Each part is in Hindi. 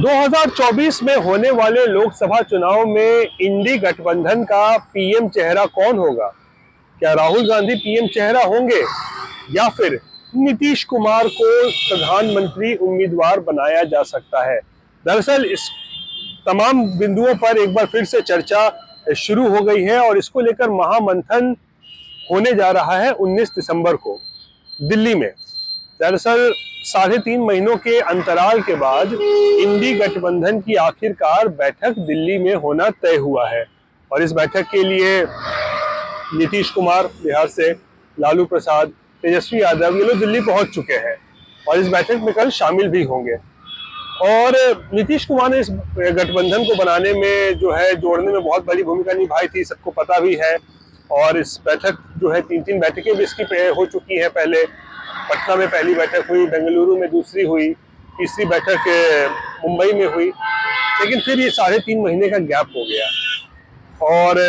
2024 में होने वाले लोकसभा चुनाव में इंडी गठबंधन का पीएम चेहरा कौन होगा? क्या राहुल गांधी पीएम चेहरा होंगे या फिर नीतीश कुमार को प्रधानमंत्री उम्मीदवार बनाया जा सकता है? दरअसल इस तमाम बिंदुओं पर एक बार फिर से चर्चा शुरू हो गई है और इसको लेकर महामंथन होने जा रहा है 19 दिसंबर को दिल्ली में। दरअसल 3.5 महीनों के अंतराल के बाद इंडी गठबंधन की आखिरकार बैठक दिल्ली में होना तय हुआ है और इस बैठक के लिए नीतीश कुमार बिहार से, लालू प्रसाद, तेजस्वी यादव ये लोग दिल्ली पहुंच चुके हैं और इस बैठक में कल शामिल भी होंगे। और नीतीश कुमार ने इस गठबंधन को बनाने में जोड़ने में बहुत बड़ी भूमिका निभाई थी, सबको पता भी है। और इस बैठक 3 बैठकें भी इसकी हो चुकी है। पहले पटना में पहली बैठक हुई, बेंगलुरु में दूसरी हुई, तीसरी बैठक मुंबई में हुई, लेकिन फिर ये 3.5 महीने का गैप हो गया और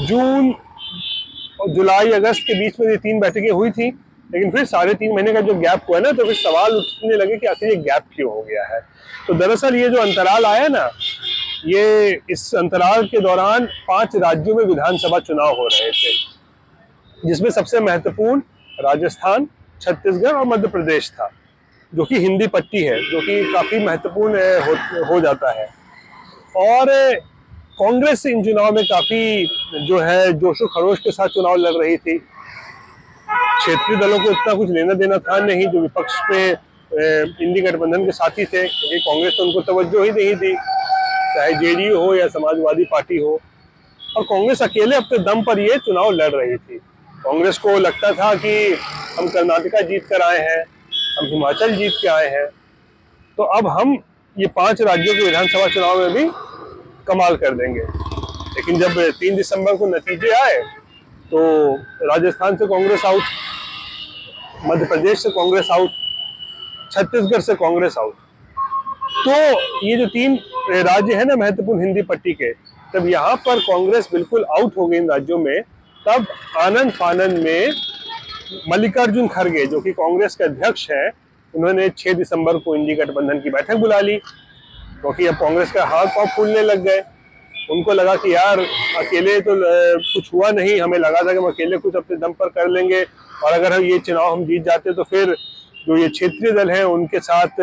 जून जुलाई अगस्त के बीच में ये 3 बैठकें हुई थी, लेकिन फिर 3.5 महीने का जो गैप हुआ ना, तो फिर सवाल उठने लगे कि आखिर ये गैप क्यों हो गया है। तो दरअसल ये जो अंतराल आया ना, ये इस अंतराल के दौरान 5 राज्यों में विधानसभा चुनाव हो रहे थे, जिसमें सबसे महत्वपूर्ण राजस्थान, छत्तीसगढ़ और मध्य प्रदेश था, जो कि हिंदी पट्टी है, जो कि काफी महत्वपूर्ण हो जाता है। और कांग्रेस इन चुनाव में काफी जोशो खरोश के साथ चुनाव लड़ रही थी। क्षेत्रीय दलों को इतना कुछ लेना देना था नहीं, जो विपक्ष पे इंडी गठबंधन के साथी थे, क्योंकि कांग्रेस तो उनको तवज्जो ही नहीं दी, चाहे जेडीयू हो या समाजवादी पार्टी हो। और कांग्रेस अकेले अपने दम पर ये चुनाव लड़ रही थी। कांग्रेस को लगता था कि हम कर्नाटका जीत कर आए हैं, हम हिमाचल जीत के आए हैं, तो अब हम ये 5 राज्यों के विधानसभा चुनाव में भी कमाल कर देंगे। लेकिन जब 3 दिसंबर को नतीजे आए तो राजस्थान से कांग्रेस आउट, मध्य प्रदेश से कांग्रेस आउट, छत्तीसगढ़ से कांग्रेस आउट। तो ये जो 3 राज्य है ना महत्वपूर्ण हिंदी पट्टी के, तब यहाँ पर कांग्रेस बिल्कुल आउट हो गई इन राज्यों में। तब आनंद फानंद में मल्लिकार्जुन खड़गे, जो कि कांग्रेस के अध्यक्ष हैं, उन्होंने 6 दिसंबर को इंडी गठबंधन की बैठक बुला ली, क्योंकि अब कांग्रेस का हाथ पांव फूलने लग गए। उनको लगा कि यार अकेले तो कुछ हुआ नहीं, हमें लगा था कि हम अकेले कुछ अपने दम पर कर लेंगे और अगर ये चुनाव हम जीत जाते तो फिर जो ये क्षेत्रीय दल हैं उनके साथ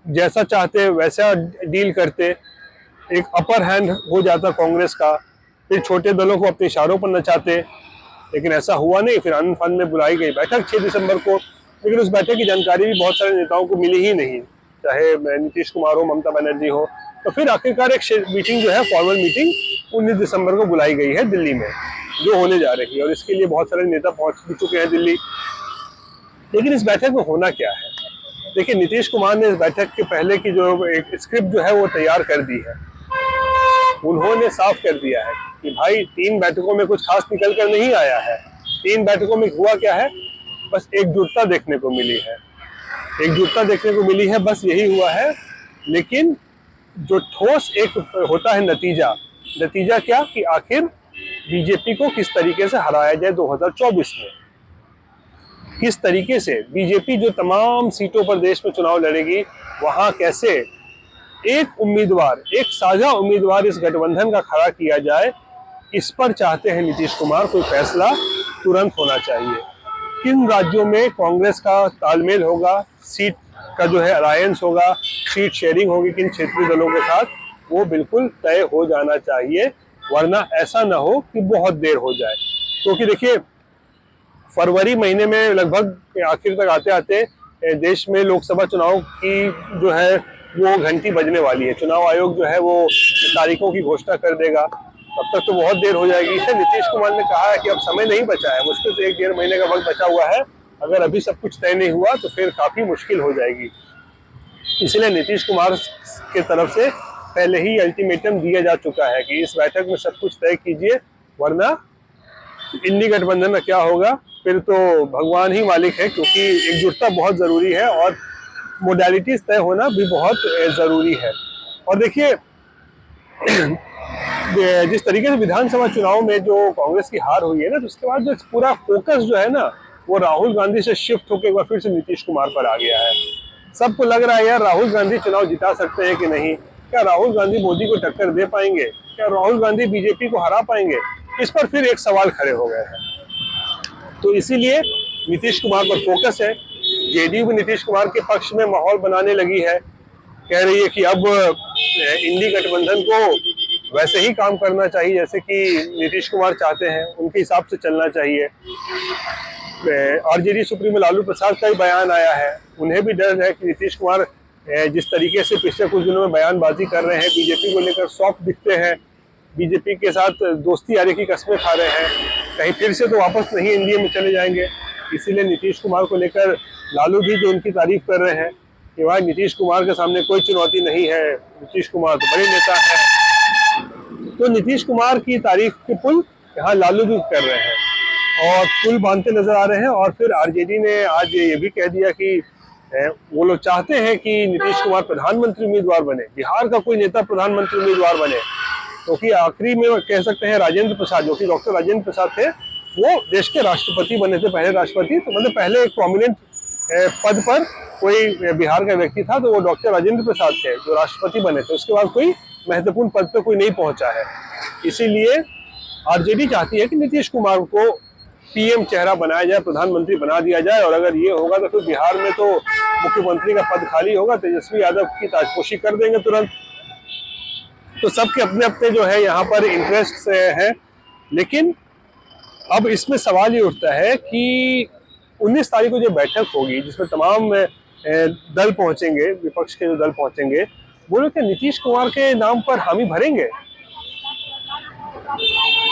जैसा चाहते वैसा डील करते, एक अपर हैंड हो जाता कांग्रेस का, फिर छोटे दलों को अपने इशारों पर नचाते। लेकिन ऐसा हुआ नहीं। फिर आनंद फानंद में बुलाई गई बैठक 6 दिसंबर को, लेकिन उस बैठक की जानकारी भी बहुत सारे नेताओं को मिली ही नहीं, चाहे नीतीश कुमार हो, ममता बनर्जी हो। तो फिर आखिरकार एक मीटिंग फॉर्मल मीटिंग 19 दिसंबर को बुलाई गई है दिल्ली में, जो होने जा रही है और इसके लिए बहुत सारे नेता पहुंच भी चुके हैं दिल्ली। लेकिन इस बैठक में होना क्या है? देखिए, नीतीश कुमार ने इस बैठक के पहले की जो एक स्क्रिप्ट वो तैयार कर दी है। उन्होंने साफ कर दिया है कि भाई 3 बैठकों में कुछ खास निकल कर नहीं आया है। 3 बैठकों में हुआ क्या है? बस एकजुटता देखने को मिली है, एकजुटता देखने को मिली है, बस यही हुआ है। लेकिन जो ठोस एक होता है नतीजा क्या कि आखिर बीजेपी को किस तरीके से हराया जाए 2024 में, किस तरीके से बीजेपी जो तमाम सीटों पर देश में चुनाव लड़ेगी, वहां कैसे एक उम्मीदवार, एक साझा उम्मीदवार इस गठबंधन का खड़ा किया जाए, इस पर चाहते हैं नीतीश कुमार। कोई फैसला तुरंत होना चाहिए। किन राज्यों में कांग्रेस का तालमेल होगा, सीट का अलायंस होगा, सीट शेयरिंग होगी किन क्षेत्रीय दलों के साथ, वो बिल्कुल तय हो जाना चाहिए, वरना ऐसा ना हो कि बहुत देर हो जाए। क्योंकि देखिए, फरवरी महीने में लगभग आखिर तक आते आते देश में लोकसभा चुनाव की वो घंटी बजने वाली है। चुनाव आयोग वो तारीखों की घोषणा कर देगा, तब तक तो बहुत देर हो जाएगी। इसलिए नीतीश कुमार ने कहा है कि अब समय नहीं बचा है, मुश्किल से 1-1.5 महीने का वक्त बचा हुआ है। अगर अभी सब कुछ तय नहीं हुआ तो फिर काफी मुश्किल हो जाएगी। इसलिए नीतीश कुमार के तरफ से पहले ही अल्टीमेटम दिया जा चुका है कि इस बैठक में सब कुछ तय कीजिए, वरना इंडी गठबंधन में क्या होगा फिर तो भगवान ही मालिक है। क्योंकि एकजुटता बहुत जरूरी है और मोडालिटीज तय होना भी बहुत जरूरी है। और देखिए, जिस तरीके से विधानसभा चुनाव में जो कांग्रेस की हार हुई है ना, तो उसके बाद जो पूरा फोकस वो राहुल गांधी से शिफ्ट होकर एक बार फिर से नीतीश कुमार पर आ गया है। सबको लग रहा है यार राहुल गांधी चुनाव जिता सकते हैं कि नहीं, क्या राहुल गांधी मोदी को टक्कर दे पाएंगे, क्या राहुल गांधी बीजेपी को हरा पाएंगे, इस पर फिर एक सवाल खड़े हो गए हैं। तो इसीलिए नीतीश कुमार पर फोकस है। जेडीयू भी नीतीश कुमार के पक्ष में माहौल बनाने लगी है, कह रही है कि अब इंडी गठबंधन को वैसे ही काम करना चाहिए जैसे कि नीतीश कुमार चाहते हैं, उनके हिसाब से चलना चाहिए। आरजेडी सुप्रीमो लालू प्रसाद का भी बयान आया है, उन्हें भी डर है कि नीतीश कुमार जिस तरीके से पिछले कुछ दिनों में बयानबाजी कर रहे हैं, बीजेपी को लेकर सॉफ्ट दिखते हैं, बीजेपी के साथ दोस्ती यारी की कस्में खा रहे हैं, कहीं फिर से तो वापस नहीं एनडीए में चले जाएंगे। इसीलिए नीतीश कुमार को लेकर लालू भी जो उनकी तारीफ कर रहे हैं कि भाई नीतीश कुमार के सामने कोई चुनौती नहीं है, नीतीश कुमार तो बड़े नेता है। तो नीतीश कुमार की तारीफ के पुल यहाँ लालू भी कर रहे हैं और पुल बांधते नजर आ रहे हैं। और फिर आरजेडी ने आज ये भी कह दिया कि वो लोग चाहते हैं कि नीतीश कुमार प्रधानमंत्री उम्मीदवार बने, बिहार का कोई नेता प्रधानमंत्री उम्मीदवार बने, क्योंकि आखिरी में कह सकते हैं राजेंद्र प्रसाद, जो कि डॉक्टर राजेंद्र प्रसाद थे, वो देश के राष्ट्रपति बने थे, पहले राष्ट्रपति। तो मतलब पहले एक प्रोमिनेंट पद पर कोई बिहार का व्यक्ति था, तो वो डॉक्टर राजेंद्र प्रसाद थे जो राष्ट्रपति बने थे। उसके बाद कोई महत्वपूर्ण पद पर कोई नहीं पहुंचा है। इसीलिए आरजेडी चाहती है कि नीतीश कुमार को पीएम चेहरा बनाया जाए, प्रधानमंत्री बना दिया जाए। और अगर ये होगा तो फिर बिहार में तो मुख्यमंत्री का पद खाली होगा, तेजस्वी यादव की ताजपोशी कर देंगे तुरंत। तो सबके अपने अपने जो है यहाँ पर इंटरेस्ट है। लेकिन अब इसमें सवाल ये उठता है कि 19 तारीख को जो बैठक होगी जिसमें तमाम दल पहुंचेंगे, विपक्ष के जो दल पहुंचेंगे, वो लोग क्या नीतीश कुमार के नाम पर हामी भरेंगे?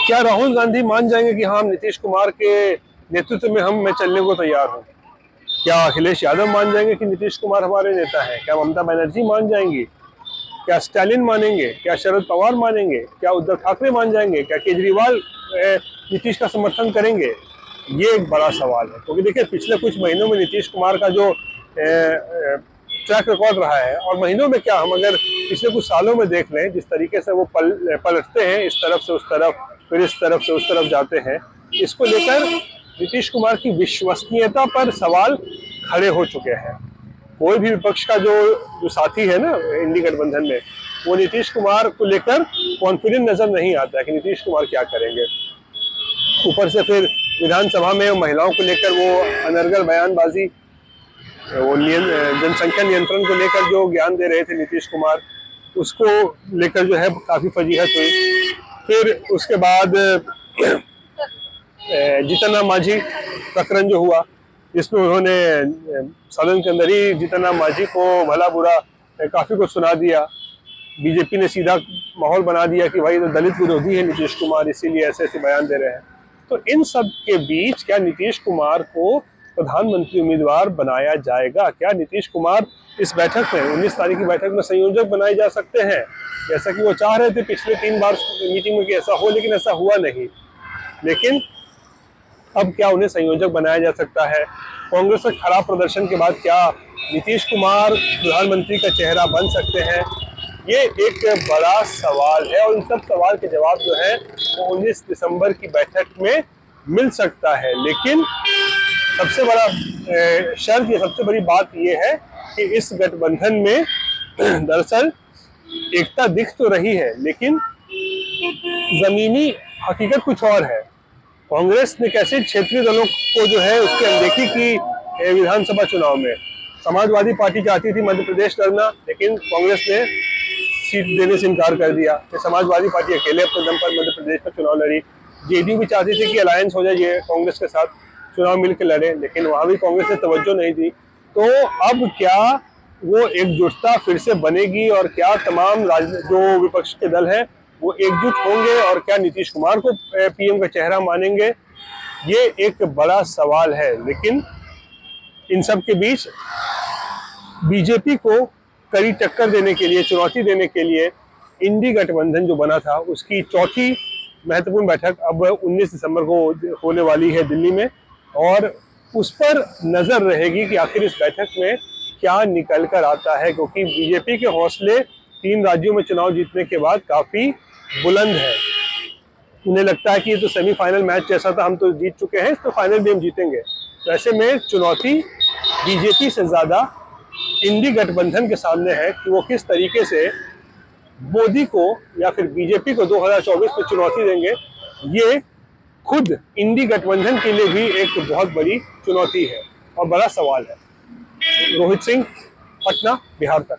क्या राहुल गांधी मान जाएंगे कि हाँ नीतीश कुमार के नेतृत्व में मैं चलने को तैयार हूँ? क्या अखिलेश यादव मान जाएंगे कि नीतीश कुमार हमारे नेता हैं? क्या ममता बनर्जी मान जाएंगी? क्या स्टालिन मानेंगे? क्या शरद पवार मानेंगे? क्या उद्धव ठाकरे मान जाएंगे? क्या केजरीवाल नीतीश का समर्थन करेंगे? ये एक बड़ा सवाल है, क्योंकि देखिए पिछले कुछ महीनों में नीतीश कुमार का जो ट्रैक रिकॉर्ड रहा है, और महीनों में क्या, हम अगर पिछले कुछ सालों में देख लें, जिस तरीके से वो पलटते हैं, इस तरफ से उस तरफ, फिर इस तरफ से उस तरफ जाते हैं, इसको लेकर नीतीश कुमार की विश्वसनीयता पर सवाल खड़े हो चुके हैं। कोई भी विपक्ष का जो साथी है ना इंडी गठबंधन में, वो नीतीश कुमार को लेकर कॉन्फिडेंट नजर नहीं आता है कि नीतीश कुमार क्या करेंगे। ऊपर से फिर विधानसभा में महिलाओं को लेकर वो अनर्गल बयानबाजी, वो जनसंख्या नियंत्रण को लेकर जो ज्ञान दे रहे थे नीतीश कुमार, उसको लेकर जो है काफी फजीहत हुई। फिर उसके बाद जीतन राम मांझी प्रकरण जो हुआ, जिसमें उन्होंने सदन के अंदर ही जीतन राम मांझी को भला बुरा काफी कुछ सुना दिया। बीजेपी ने सीधा माहौल बना दिया कि भाई तो दलित विरोधी है नीतीश कुमार, इसीलिए ऐसे ऐसे बयान दे रहे हैं। तो इन सब के बीच क्या नीतीश कुमार को प्रधानमंत्री उम्मीदवार बनाया जाएगा? क्या नीतीश कुमार इस बैठक में 19 तारीख की बैठक में संयोजक बनाए जा सकते हैं, जैसा कि वो चाह रहे थे पिछले 3 बार मीटिंग में कि ऐसा हो, लेकिन ऐसा हुआ नहीं। लेकिन अब क्या उन्हें संयोजक बनाया जा सकता है? कांग्रेस के खराब प्रदर्शन के बाद क्या नीतीश कुमार प्रधानमंत्री का चेहरा बन सकते हैं? ये एक बड़ा सवाल है, और इन सब सवाल के जवाब जो है वो 19 दिसंबर की बैठक में मिल सकता है। लेकिन सबसे बड़ा शर्त, ये सबसे बड़ी बात ये है कि इस गठबंधन में दरअसल एकता दिख तो रही है, लेकिन जमीनी हकीकत कुछ और है। कांग्रेस ने कैसे क्षेत्रीय दलों को जो है उसकी अनदेखी की विधानसभा चुनाव में। समाजवादी पार्टी चाहती थी मध्य प्रदेश लड़ना, लेकिन कांग्रेस ने सीट देने से इनकार कर दिया। समाजवादी पार्टी अकेले अपने दम पर मध्य प्रदेश में चुनाव लड़ी। जेडीयू भी चाहती थी कि अलायंस हो जाए कांग्रेस के साथ, चुनाव मिलकर लड़े, लेकिन वहां भी कांग्रेस ने तवज्जो नहीं दी। तो अब क्या वो एकजुटता फिर से बनेगी, और क्या तमाम जो विपक्ष के दल हैं वो एकजुट होंगे, और क्या नीतीश कुमार को पीएम का चेहरा मानेंगे? ये एक बड़ा सवाल है। लेकिन इन सब के बीच बीजेपी को कड़ी टक्कर देने के लिए, चुनौती देने के लिए इंडी गठबंधन जो बना था उसकी चौथी महत्वपूर्ण बैठक अब 19 दिसंबर को होने वाली है दिल्ली में, और उस पर नजर रहेगी कि आखिर इस बैठक में क्या निकल कर आता है। क्योंकि बीजेपी के हौसले 3 राज्यों में चुनाव जीतने के बाद काफी बुलंद है। उन्हें लगता है कि ये तो सेमीफाइनल मैच जैसा था, हम तो जीत चुके हैं, तो फाइनल भी हम जीतेंगे। तो ऐसे में चुनौती बीजेपी से ज्यादा इंडी गठबंधन के सामने है कि वो किस तरीके से मोदी को या फिर बीजेपी को 2024 में चुनौती देंगे। ये खुद इंडी गठबंधन के लिए भी एक बहुत बड़ी चुनौती है और बड़ा सवाल है। रोहित सिंह, पटना, बिहार तक।